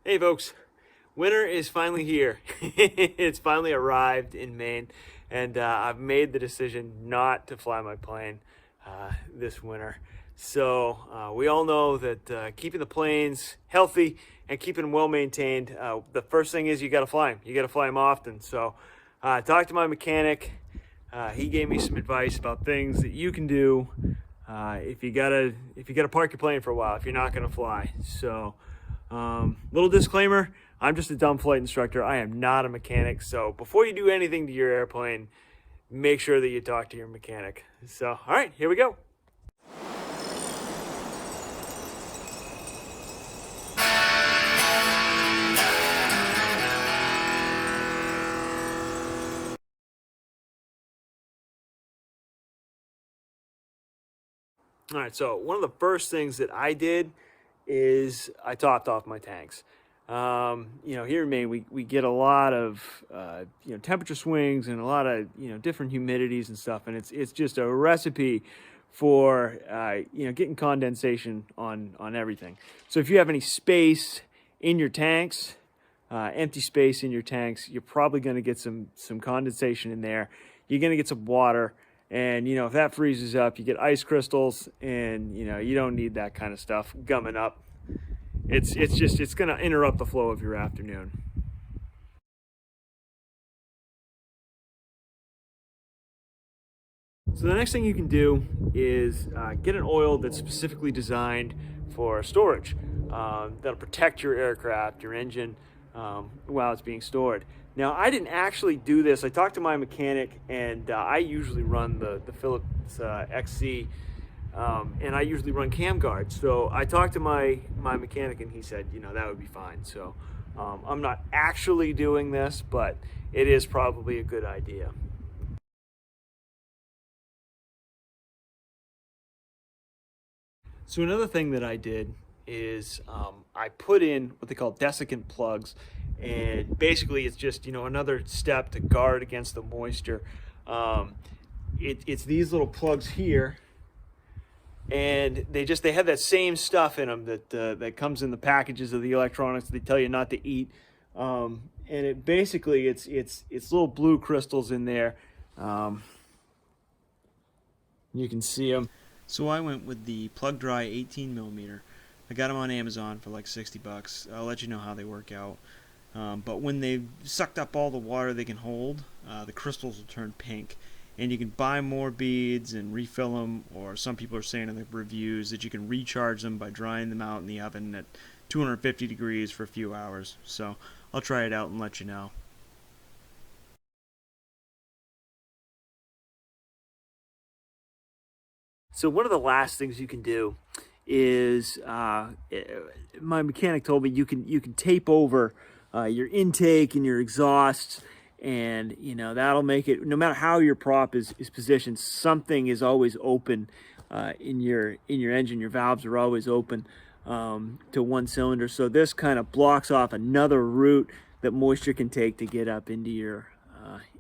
Hey folks, winter is finally here. It's finally arrived in Maine, and I've made the decision not to fly my plane this winter. So we all know that keeping the planes healthy and keeping them well maintained, the first thing is you got to fly them. You got to fly them often. So I talked to my mechanic. He gave me some advice about things that you can do if you gotta park your plane for a while if you're not gonna fly. So little disclaimer, I'm just a dumb flight instructor. I am not a mechanic. So before you do anything to your airplane, make sure that you talk to your mechanic. So, all right, here we go. All right, so one of the first things that I did is I topped off my tanks. Here in Maine, we get a lot of, temperature swings and a lot of, different humidities and stuff. And it's just a recipe for, getting condensation on everything. So if you have any space in your tanks, empty space in your tanks, you're probably going to get some condensation in there. You're going to get some water. And, if that freezes up, you get ice crystals, and, you don't need that kind of stuff gumming up. It's going to interrupt the flow of your afternoon. So the next thing you can do is get an oil that's specifically designed for storage. That'll protect your aircraft, your engine, while it's being stored. Now, I didn't actually do this. I talked to my mechanic, and I usually run the Phillips XC, and I usually run cam guards. So I talked to my mechanic, and he said, that would be fine. So I'm not actually doing this, but it is probably a good idea. So another thing that I did is I put in what they call desiccant plugs, and basically it's just another step to guard against the moisture. It's these little plugs here, and they have that same stuff in them that comes in the packages of the electronics they tell you not to eat, and it basically it's little blue crystals in there. You can see them. So I went with the plug dry 18mm. I got them on Amazon for like $60. I'll let you know how they work out. But when they've sucked up all the water they can hold, the crystals will turn pink. And you can buy more beads and refill them, or some people are saying in the reviews that you can recharge them by drying them out in the oven at 250 degrees for a few hours. So I'll try it out and let you know. So one of the last things you can do is, my mechanic told me you can tape over your intake and your exhausts, and that'll make it, no matter how your prop is positioned, something is always open in your engine. Your valves are always open to one cylinder. So this kind of blocks off another route that moisture can take to get up into your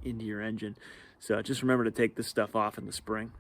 engine. So just remember to take this stuff off in the spring.